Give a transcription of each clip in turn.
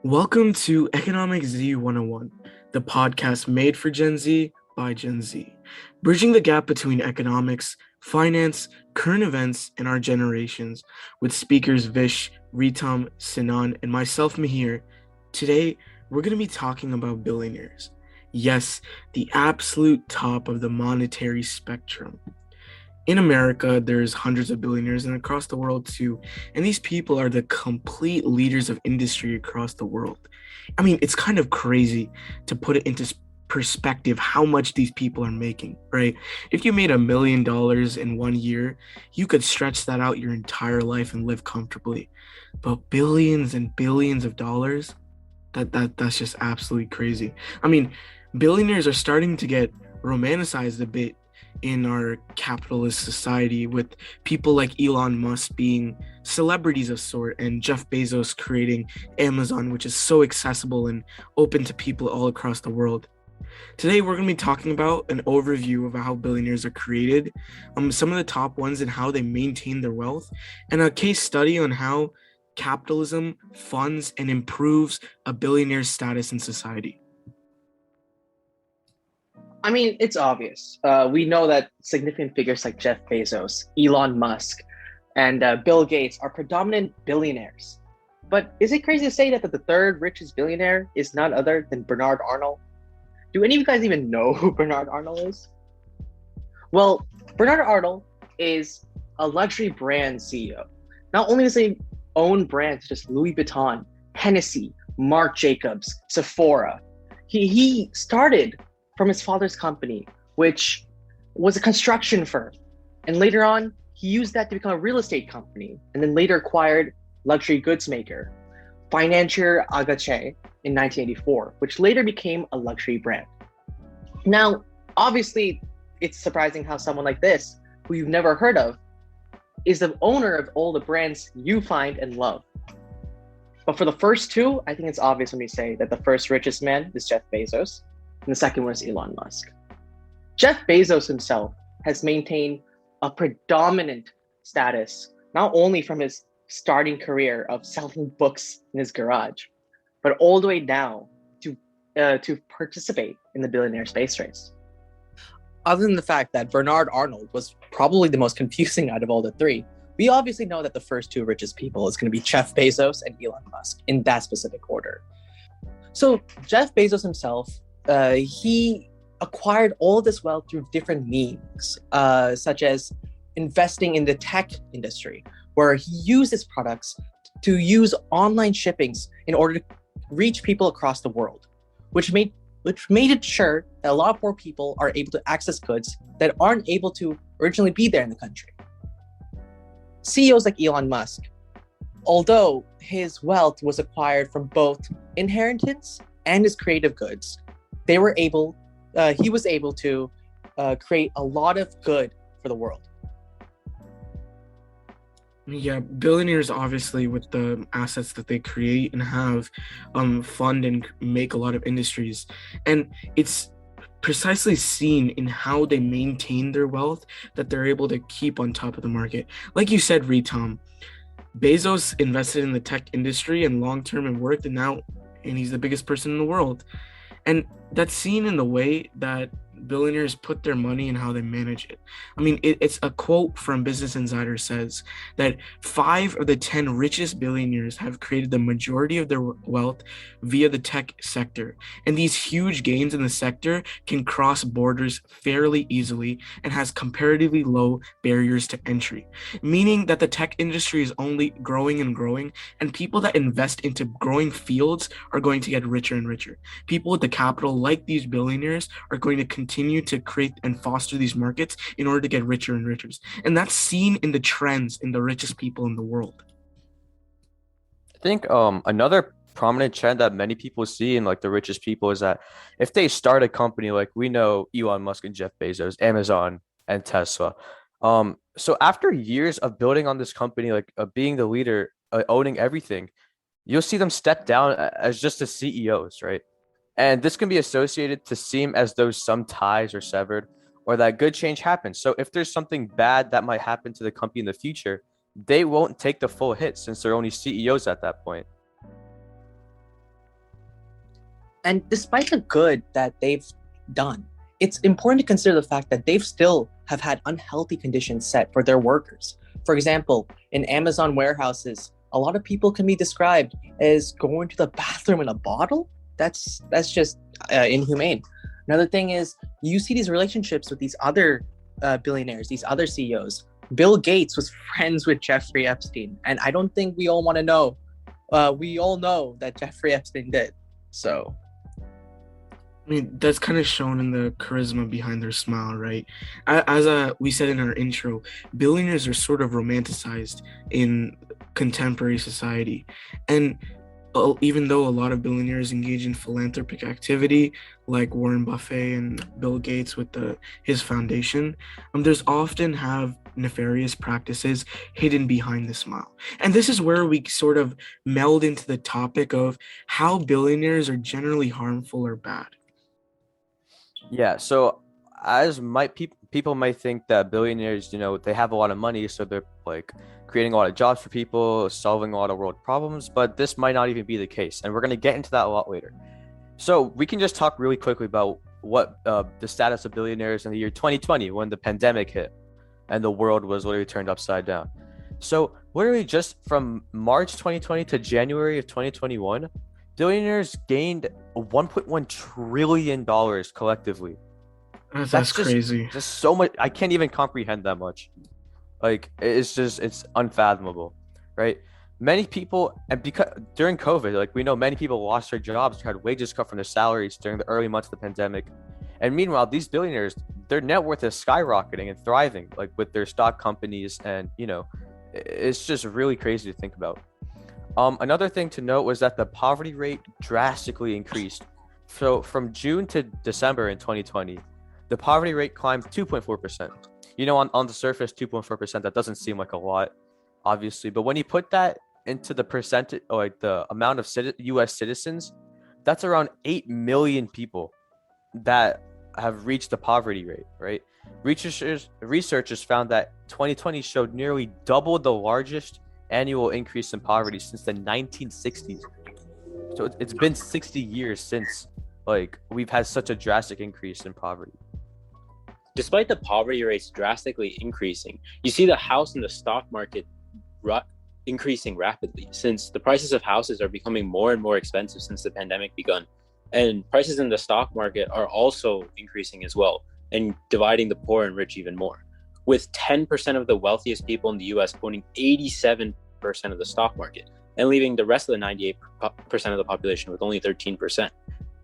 Welcome to EconomicZ101, the podcast made for Gen Z by Gen Z, bridging the gap between economics, finance, current events, and our generations, with speakers Vish, Wretam, Sinan, and myself, Mihir. Today, we're going to be talking about billionaires. Yes, the absolute top of the monetary spectrum. In America, there's hundreds of billionaires and across the world too. And these people are the complete leaders of industry across the world. I mean, it's kind of crazy to put it into perspective how much these people are making, right? If you made $1 million in 1 year, you could stretch that out your entire life and live comfortably. But billions and billions of dollars, that's just absolutely crazy. I mean, billionaires are starting to get romanticized a bit in our capitalist society, with people like Elon Musk being celebrities of sort and Jeff Bezos creating Amazon, which is so accessible and open to people all across the world. Today, we're going to be talking about an overview of how billionaires are created, some of the top ones and how they maintain their wealth, and a case study on how capitalism funds and improves a billionaire's status in society. I mean, it's obvious. We know that significant figures like Jeff Bezos, Elon Musk, and Bill Gates are predominant billionaires. But is it crazy to say that the third richest billionaire is none other than Bernard Arnault? Do any of you guys even know who Bernard Arnault is? Well, Bernard Arnault is a luxury brand CEO. Not only does he own brands such as Louis Vuitton, Hennessy, Marc Jacobs, Sephora, he started from his father's company, which was a construction firm. And later on, he used that to become a real estate company, and then later acquired luxury goods maker, Financier Agache, in 1984, which later became a luxury brand. Now, obviously, it's surprising how someone like this, who you've never heard of, is the owner of all the brands you find and love. But for the first two, I think it's obvious when we say that the first richest man is Jeff Bezos, and the second one is Elon Musk. Jeff Bezos himself has maintained a predominant status, not only from his starting career of selling books in his garage, but all the way now to participate in the billionaire space race. Other than the fact that Bernard Arnault was probably the most confusing out of all the three, we obviously know that the first two richest people is going to be Jeff Bezos and Elon Musk in that specific order. So Jeff Bezos himself, he acquired all this wealth through different means, such as investing in the tech industry, where he used his products to use online shippings in order to reach people across the world, which made it sure that a lot more people are able to access goods that aren't able to originally be there in the country. CEOs like Elon Musk, although his wealth was acquired from both inheritance and his creative goods, he was able to create a lot of good for the world. Yeah, billionaires obviously, with the assets that they create and have, fund and make a lot of industries, and it's precisely seen in how they maintain their wealth that they're able to keep on top of the market. Like you said, Wretam, Bezos invested in the tech industry and long-term and worked, and he's the biggest person in the world. And that's seen in the way that billionaires put their money and how they manage it. I mean, it's a quote from Business Insider says that 5 of the 10 richest billionaires have created the majority of their wealth via the tech sector. And these huge gains in the sector can cross borders fairly easily and has comparatively low barriers to entry, meaning that the tech industry is only growing and growing, and people that invest into growing fields are going to get richer and richer. People with the capital, like these billionaires, are going to continue to create and foster these markets in order to get richer and richer. And that's seen in the trends in the richest people in the world. I think another prominent trend that many people see in like the richest people is that if they start a company, like we know Elon Musk and Jeff Bezos, Amazon and Tesla. So after years of building on this company, like being the leader, owning everything, you'll see them step down as just the CEOs, right? And this can be associated to seem as though some ties are severed or that good change happens. So if there's something bad that might happen to the company in the future, they won't take the full hit since they're only CEOs at that point. And despite the good that they've done, it's important to consider the fact that they've still have had unhealthy conditions set for their workers. For example, in Amazon warehouses, a lot of people can be described as going to the bathroom in a bottle. That's just inhumane. Another thing is you see these relationships with these other billionaires, these other CEOs. Bill Gates was friends with Jeffrey Epstein, and I don't think we all want to know. We all know that Jeffrey Epstein did. So, I mean, that's kind of shown in the charisma behind their smile, right? As we said in our intro, billionaires are sort of romanticized in contemporary society. And even though a lot of billionaires engage in philanthropic activity, like Warren Buffett and Bill Gates with his foundation, there's often have nefarious practices hidden behind the smile. And this is where we sort of meld into the topic of how billionaires are generally harmful or bad. Yeah, so as people might think that billionaires, they have a lot of money, so they're like creating a lot of jobs for people, solving a lot of world problems, but this might not even be the case, and we're going to get into that a lot later. So we can just talk really quickly about what the status of billionaires in the year 2020 when the pandemic hit and the world was literally turned upside down. So literally just from March 2020 to January of 2021, billionaires gained $1.1 trillion collectively. That's crazy. Just so much. I can't even comprehend that much. Like, it's unfathomable, right? Many people, and because during COVID, like we know many people lost their jobs, had wages cut from their salaries during the early months of the pandemic. And meanwhile, these billionaires, their net worth is skyrocketing and thriving, like with their stock companies. And, it's just really crazy to think about. Another thing to note was that the poverty rate drastically increased. So from June to December in 2020, the poverty rate climbed 2.4%. On the surface, 2.4%, that doesn't seem like a lot, obviously. But when you put that into the percentage, or like the amount of U.S. citizens, that's around 8 million people that have reached the poverty rate, right? Researchers found that 2020 showed nearly double the largest annual increase in poverty since the 1960s. So it's been 60 years since we've had such a drastic increase in poverty. Despite the poverty rates drastically increasing, you see the house and the stock market increasing rapidly, since the prices of houses are becoming more and more expensive since the pandemic begun. And prices in the stock market are also increasing as well, and dividing the poor and rich even more, with 10% of the wealthiest people in the US owning 87% of the stock market, and leaving the rest of the 98% of the population with only 13%.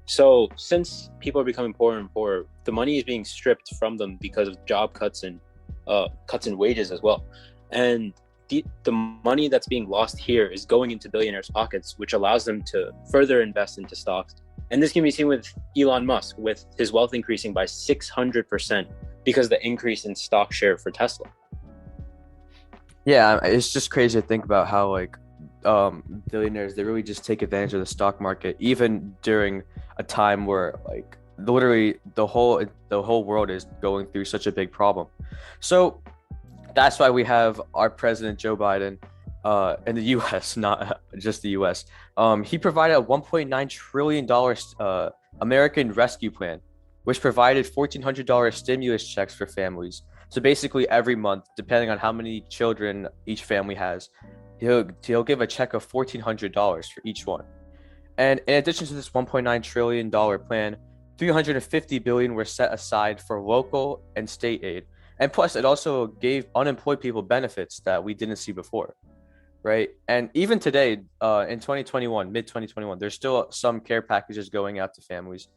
So since people are becoming poorer and poorer, the money is being stripped from them because of job cuts and cuts in wages as well. And the money that's being lost here is going into billionaires' pockets, which allows them to further invest into stocks. And this can be seen with Elon Musk, with his wealth increasing by 600% because of the increase in stock share for Tesla. Yeah, it's just crazy to think about how billionaires, they really just take advantage of the stock market, even during a time where literally the whole world is going through such a big problem. So that's why we have our president Joe Biden in the US, not just the US. He provided a $1.9 trillion American Rescue Plan, which provided $1,400 stimulus checks for families. So basically every month, depending on how many children each family has, he'll give a check of $1,400 for each one. And in addition to this $1.9 trillion plan, $350 billion were set aside for local and state aid. And plus, it also gave unemployed people benefits that we didn't see before, right? And even today, in 2021, mid-2021, there's still some care packages going out to families.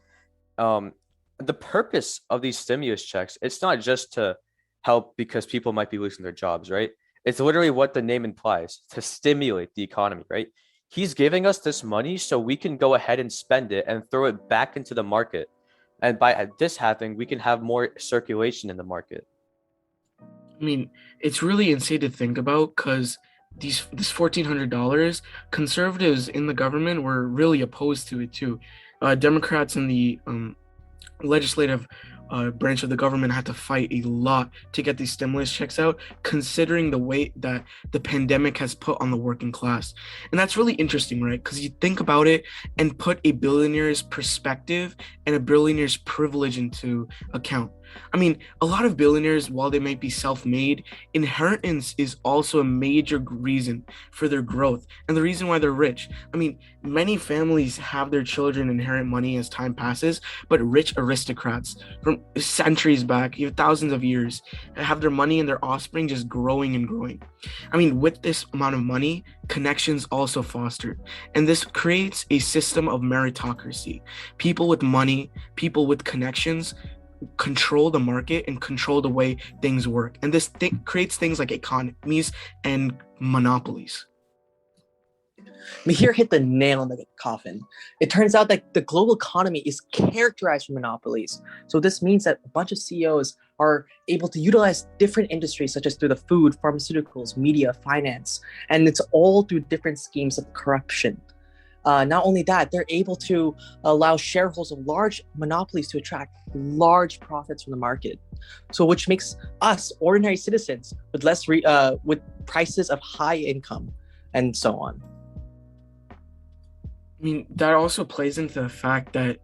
The purpose of these stimulus checks, it's not just to help because people might be losing their jobs, right? It's literally what the name implies, to stimulate the economy, right? He's giving us this money so we can go ahead and spend it and throw it back into the market. And by this happening, we can have more circulation in the market. I mean, it's really insane to think about because this $1,400, conservatives in the government were really opposed to it too. Democrats in the legislative branch of the government had to fight a lot to get these stimulus checks out, considering the weight that the pandemic has put on the working class. And that's really interesting, right? Because you think about it and put a billionaire's perspective and a billionaire's privilege into account. I mean, a lot of billionaires, while they might be self-made, inheritance is also a major reason for their growth and the reason why they're rich. I mean, many families have their children inherit money as time passes, but rich aristocrats from centuries back, even thousands of years, have their money and their offspring just growing and growing. I mean, with this amount of money, connections also fostered. And this creates a system of meritocracy. People with money, people with connections, control the market and control the way things work. And this creates things like economies and monopolies. Mihir hit the nail on the coffin. It turns out that the global economy is characterized from monopolies. So this means that a bunch of CEOs are able to utilize different industries, such as through the food, pharmaceuticals, media, finance, and it's all through different schemes of corruption. Not only that, they're able to allow shareholders of large monopolies to attract large profits from the market. So which makes us ordinary citizens with with prices of high income and so on. I mean, that also plays into the fact that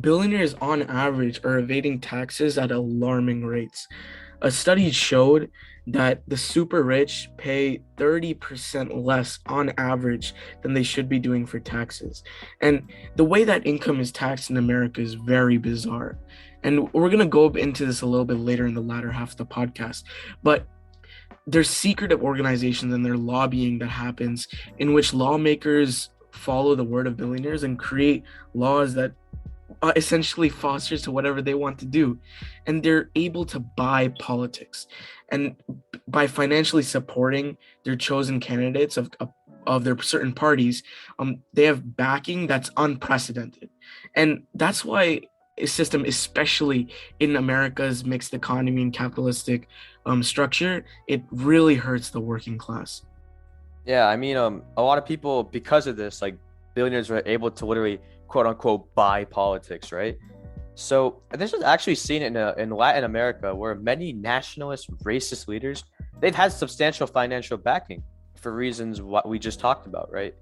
billionaires on average are evading taxes at alarming rates. A study showed that the super rich pay 30% less on average than they should be doing for taxes. And the way that income is taxed in America is very bizarre. And we're going to go into this a little bit later in the latter half of the podcast. But there's secretive organizations and their lobbying that happens in which lawmakers follow the word of billionaires and create laws that essentially fosters to whatever they want to do. And they're able to buy politics. And by financially supporting their chosen candidates of their certain parties, they have backing that's unprecedented. And that's why a system, especially in America's mixed economy and capitalistic structure, it really hurts the working class. Yeah, I mean, a lot of people, because of this, like billionaires were able to literally, quote unquote, buy politics, right? So this was actually seen in Latin America, where many nationalist, racist leaders, they've had substantial financial backing for reasons what we just talked about, right?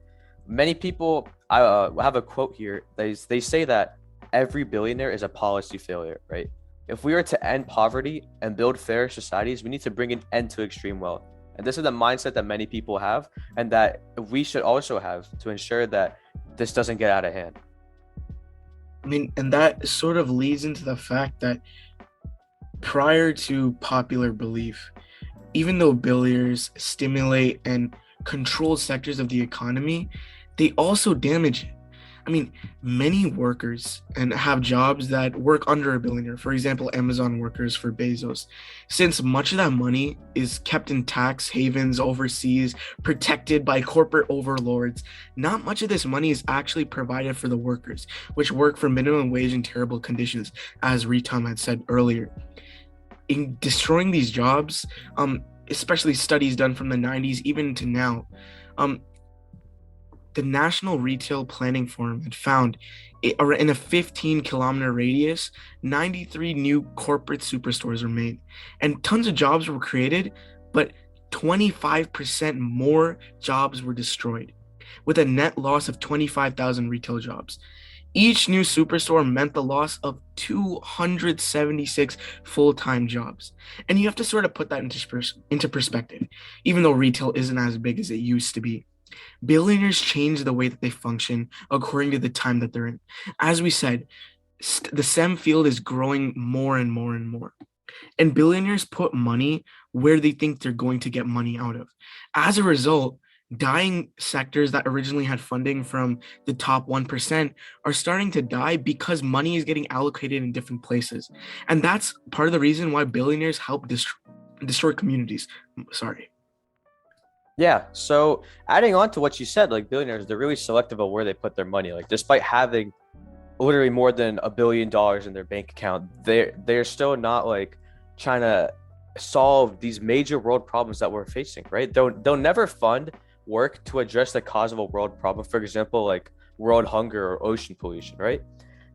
Many people, I have a quote here. They say that every billionaire is a policy failure, right? If we are to end poverty and build fair societies, we need to bring an end to extreme wealth. And this is the mindset that many people have, and that we should also have to ensure that this doesn't get out of hand. I mean, and that sort of leads into the fact that prior to popular belief, even though billionaires stimulate and control sectors of the economy, they also damage it. I mean, many workers and have jobs that work under a billionaire. For example, Amazon workers for Bezos. Since much of that money is kept in tax havens overseas, protected by corporate overlords, not much of this money is actually provided for the workers, which work for minimum wage in terrible conditions, as Wretam had said earlier. In destroying these jobs, especially studies done from the 90s even to now, the National Retail Planning Forum had found in a 15-kilometer radius, 93 new corporate superstores were made, and tons of jobs were created, but 25% more jobs were destroyed, with a net loss of 25,000 retail jobs. Each new superstore meant the loss of 276 full-time jobs. And you have to sort of put that into perspective, even though retail isn't as big as it used to be. Billionaires change the way that they function according to the time that they're in. As we said, the STEM field is growing more and more and more. And billionaires put money where they think they're going to get money out of. As a result, dying sectors that originally had funding from the top 1% are starting to die because money is getting allocated in different places. And that's part of the reason why billionaires help destroy communities. Sorry. Yeah, so adding on to what you said, like billionaires, they're really selective of where they put their money. Like despite having literally more than $1 billion in their bank account, they're still not like trying to solve these major world problems that we're facing, right? They'll never fund work to address the cause of a world problem, for example, like world hunger or ocean pollution, right?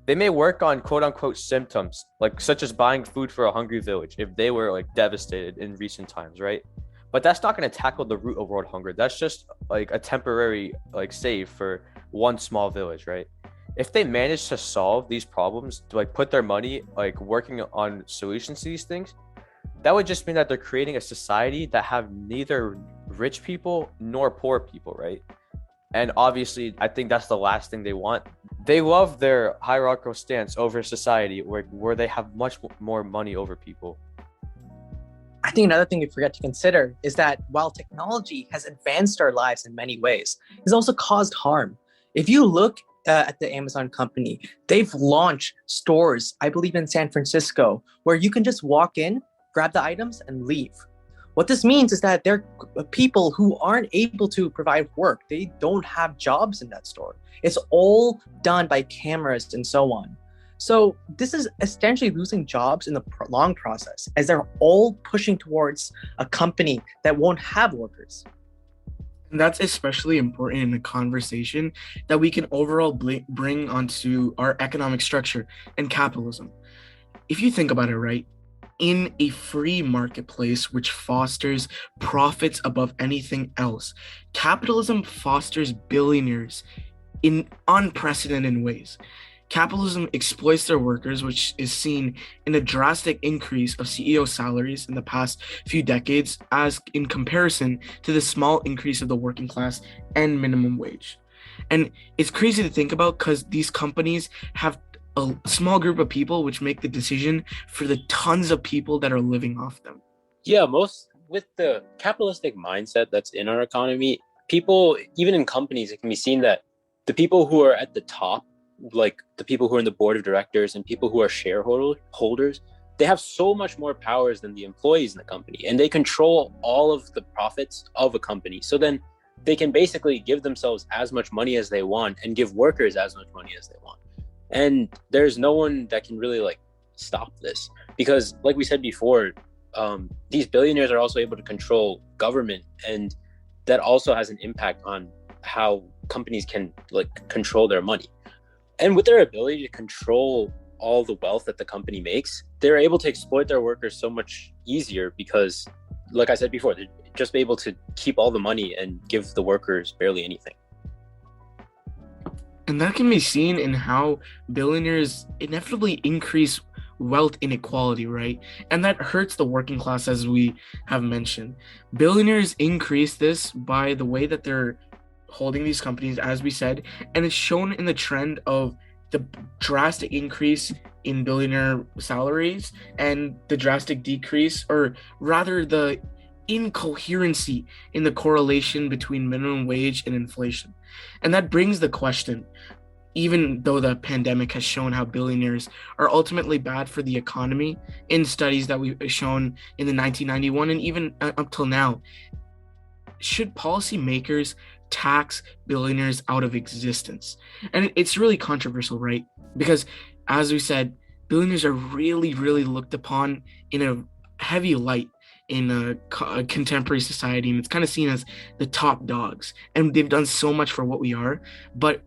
They may work on quote unquote symptoms, like such as buying food for a hungry village if they were like devastated in recent times, right? But that's not going to tackle the root of world hunger. That's just like a temporary like save for one small village, right? If they manage to solve these problems, to like put their money like working on solutions to these things, that would just mean that they're creating a society that have neither rich people nor poor people, right? And obviously, I think that's the last thing they want. They love their hierarchical stance over society where they have much more money over people. I think another thing we forget to consider is that while technology has advanced our lives in many ways, it's also caused harm. If you look at the Amazon company, they've launched stores, I believe in San Francisco, where you can just walk in, grab the items, and leave. What this means is that there are people who aren't able to provide work. They don't have jobs in that store. It's all done by cameras and so on. So this is essentially losing jobs in the long process, as they're all pushing towards a company that won't have workers. And that's especially important in a conversation that we can overall bring onto our economic structure and capitalism. If you think about it, right, in a free marketplace which fosters profits above anything else, capitalism fosters billionaires in unprecedented ways. Capitalism exploits their workers, which is seen in a drastic increase of CEO salaries in the past few decades, as in comparison to the small increase of the working class and minimum wage. And it's crazy to think about because these companies have a small group of people which make the decision for the tons of people that are living off them. Yeah, most with the capitalistic mindset that's in our economy, people, even in companies, it can be seen that the people who are at the top, like the people who are in the board of directors and people who are shareholders, they have so much more powers than the employees in the company, and they control all of the profits of a company. So then they can basically give themselves as much money as they want and give workers as much money as they want. And there's no one that can really like stop this, because like we said before, these billionaires are also able to control government, and that also has an impact on how companies can like control their money. And with their ability to control all the wealth that the company makes, they're able to exploit their workers so much easier because, like I said before, they're just able to keep all the money and give the workers barely anything. And that can be seen in how billionaires inevitably increase wealth inequality, right? And that hurts the working class, as we have mentioned. Billionaires increase this by the way that they're holding these companies, as we said, and it's shown in the trend of the drastic increase in billionaire salaries and the drastic decrease, or rather the incoherency in the correlation between minimum wage and inflation. And that brings the question, even though the pandemic has shown how billionaires are ultimately bad for the economy in studies that we've shown in the 1991 and even up till now, should policymakers tax billionaires out of existence? And it's really controversial, right? Because as we said, billionaires are really, really looked upon in a heavy light in a contemporary society, and it's kind of seen as the top dogs, and they've done so much for what we are, but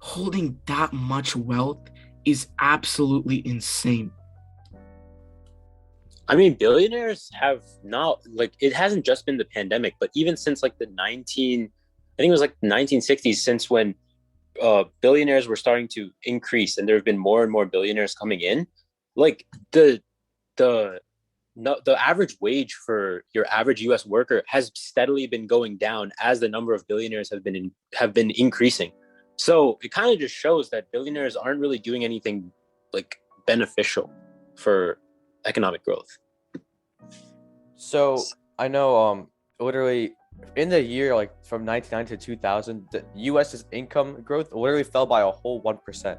holding that much wealth is absolutely insane. I mean, billionaires have not, like, it hasn't just been the pandemic, but even since like I think it was like 1960s, since when billionaires were starting to increase and there have been more and more billionaires coming in, like the average wage for your average US worker has steadily been going down as the number of billionaires have been increasing. So it kind of just shows that billionaires aren't really doing anything like beneficial for economic growth. So I know literally in the year like from 1990 to 2000, the US's income growth literally fell by a whole 1%.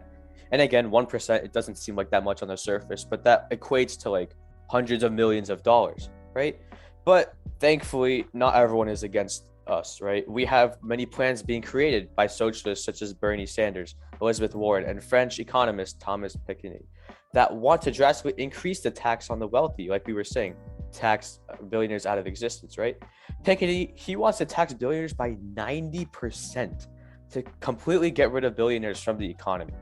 And again, 1%, it doesn't seem like that much on the surface, but that equates to like hundreds of millions of dollars, right? But thankfully, not everyone is against us, right? We have many plans being created by socialists such as Bernie Sanders, Elizabeth Warren, and French economist Thomas Piketty that want to drastically increase the tax on the wealthy, like we were saying, tax billionaires out of existence, right? Piketty, he wants to tax billionaires by 90% to completely get rid of billionaires from the economy.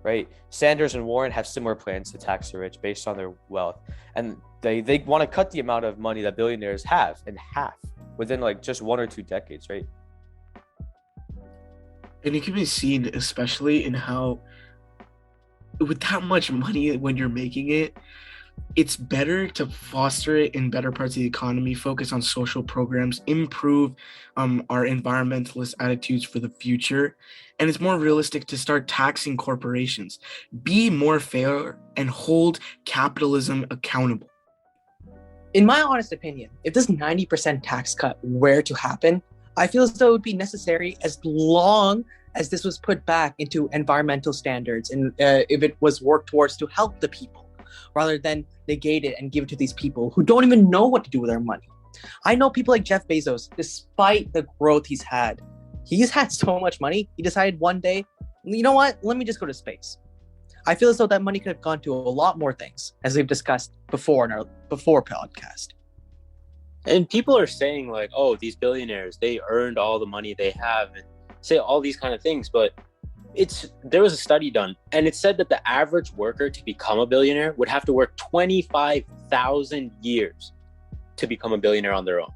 right? Sanders and Warren have similar plans to tax the rich based on their wealth, and they want to cut the amount of money that billionaires have in half within like just 1 or 2 decades, right? And it can be seen especially in how, with that much money when you're making it, it's better to foster it in better parts of the economy, focus on social programs, improve our environmentalist attitudes for the future. And it's more realistic to start taxing corporations, be more fair, and hold capitalism accountable. In my honest opinion, if this 90% tax cut were to happen, I feel as though it would be necessary as long as this was put back into environmental standards and if it was worked towards to help the people, rather than negate it and give it to these people who don't even know what to do with their money. I know people like Jeff Bezos, despite the growth he's had so much money, he decided one day, you know what, let me just go to space. I feel as though that money could have gone to a lot more things, as we've discussed before in our podcast. And people are saying like, oh, these billionaires, they earned all the money they have, and say all these kind of things, but there was a study done, and it said that the average worker to become a billionaire would have to work 25,000 years to become a billionaire on their own.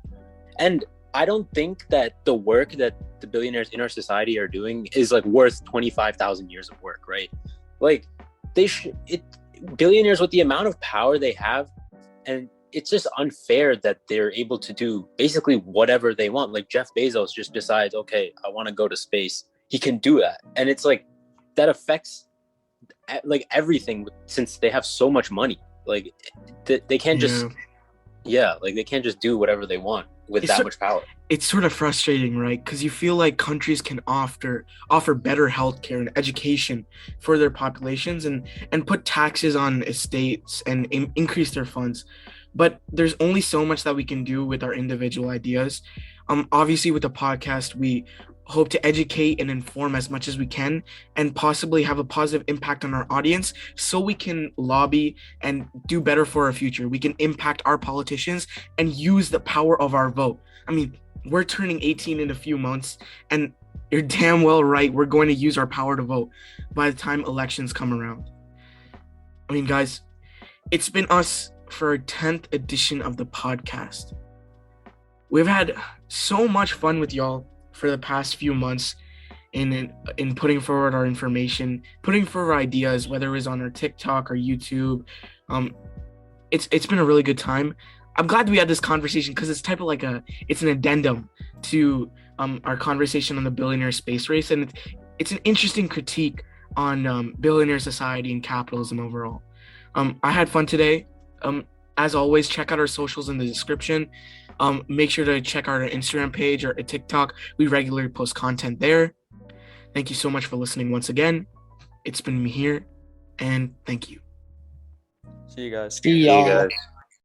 And I don't think that the work that the billionaires in our society are doing is like worth 25,000 years of work, right? Like billionaires, with the amount of power they have, and it's just unfair that they're able to do basically whatever they want. Like Jeff Bezos just decides, okay, I want to go to space. He can do that. And it's like, that affects like everything, since they have so much money. Like they can't just, like they can't just do whatever they want with that much power. It's sort of frustrating, right? Because you feel like countries can offer better healthcare and education for their populations and put taxes on estates and increase their funds. But there's only so much that we can do with our individual ideas. Obviously, with the podcast, we hope to educate and inform as much as we can and possibly have a positive impact on our audience so we can lobby and do better for our future. We can impact our politicians and use the power of our vote. I mean, we're turning 18 in a few months, and you're damn well right, we're going to use our power to vote by the time elections come around. I mean, guys, it's been us for our 10th edition of the podcast. We've had so much fun with y'all for the past few months in putting forward our information, putting forward ideas, whether it was on our TikTok or YouTube. It's been a really good time. I'm glad we had this conversation because it's type of like it's an addendum to our conversation on the billionaire space race, and it's an interesting critique on billionaire society and capitalism overall. I had fun today. As always, check out our socials in the description. Make sure to check out our Instagram page or TikTok. We regularly post content there. Thank you so much for listening once again. It's been Mihir, and thank you. See you guys. See y'all. Hey guys.